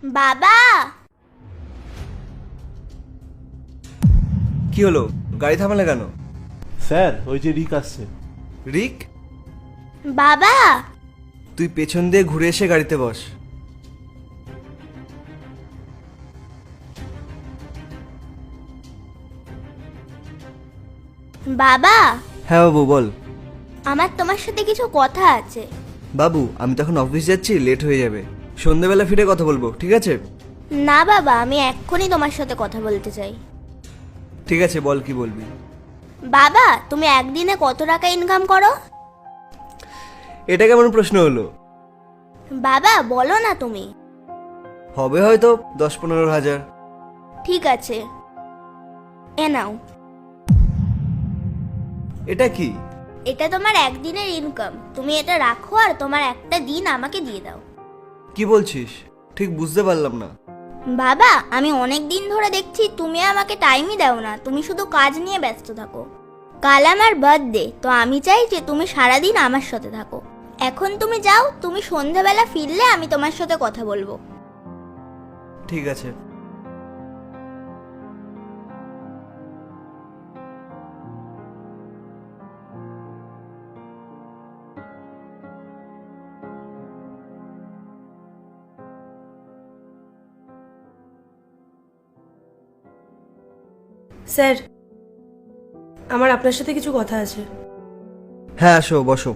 বাবা, কি হলো? গাড়ি থামালে কেন? স্যার, ওই যে রিক আসছে। রিক, বাবা, তুই পেছন দিয়ে ঘুরে এসে গাড়িতে বস। বাবা, হ্যাঁ বাবু বল। আমার তোমার সাথে কিছু কথা আছে। বাবু, আমি তখন অফিস যাচ্ছি, লেট হয়ে যাবে। সন্ধ্যেবেলা ফিরে কথা বলবো, ঠিক আছে? না বাবা, আমি এক্ষুনি তোমার সাথে কথা বলতে চাই। ঠিক আছে, বল কি বলবি। বাবা, তুমি একদিনে কত টাকা ইনকাম করো? এটা কেমন প্রশ্ন হলো? বাবা বলো না তুমি। হবে হয়তো 10-15 হাজার। ঠিক আছে, এ নাও। এটা কি? এটা তোমার একদিনের ইনকাম। তুমি এটা রাখো আর তোমার একটা দিন আমাকে দিয়ে দাও। কি বলছিস? ঠিক বুঝতে পারলাম না। বাবা, আমি অনেক দিন ধরে দেখছি তুমি আমাকে টাইমই দাও না, তুমি শুধু কাজ নিয়ে ব্যস্ত থাকো। কাল আমার বার্থডে, তো আমি চাই যে তুমি সারাদিন আমার সাথে থাকো। এখন তুমি যাও, তুমি সন্ধ্যাবেলা ফিরলে আমি তোমার সাথে কথা বলবো। ঠিক আছে। স্যার, আমার আপনার সাথে কিছু কথা আছে। হ্যাঁ, আসো বসো।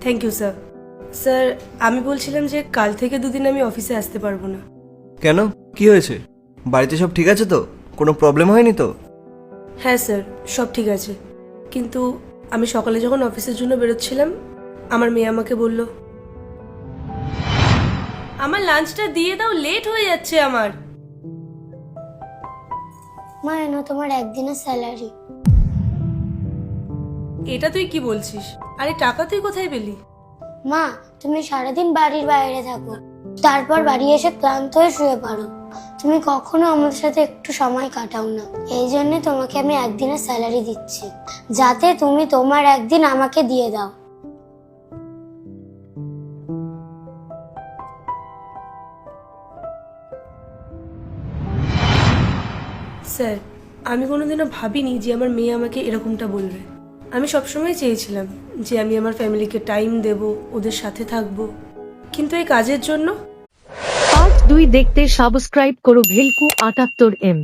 Thank you sir. স্যার, আমি বলছিলাম যে কাল থেকে দুদিন আমি অফিসে আসতে পারবো না। কেন, কি হয়েছে? বাড়িতে সব ঠিক আছে তো? কোনো প্রবলেম হয়নি তো? হ্যাঁ স্যার, সব ঠিক আছে, কিন্তু আমি সকালে যখন অফিসের জন্য বেরোচ্ছিলাম, আমার মেয়ে আমাকে বলল, আমার লাঞ্চটা দিয়ে দাও, লেট হয়ে যাচ্ছে আমার। মা, এনো তোমার একদিনের স্যালারি। এটা তুই কি বলছিস? আরে টাকা তুই কোথায় পেলি? মা, তুমি সারাদিন বাড়ির বাইরে থাকো, তারপর বাড়ি এসে ক্লান্ত হয়ে শুয়ে পড়ো। তুমি কখনো আমার সাথে একটু সময় কাটাও না। এই জন্য তোমাকে আমি একদিনের স্যালারি দিচ্ছি, যাতে তুমি তোমার একদিন আমাকে দিয়ে দাও। স্যার, আমি কোনোদিনও ভাবিনি যে আমার মেয়ে আমাকে এরকমটা বলবে। আমি সবসময় চেয়েছিলাম যে আমি আমার ফ্যামিলিকে টাইম দেব, ওদের সাথে থাকব, কিন্তু এই কাজের জন্য। পার্ট 2 দেখতে সাবস্ক্রাইব করো ভেলকু 78M।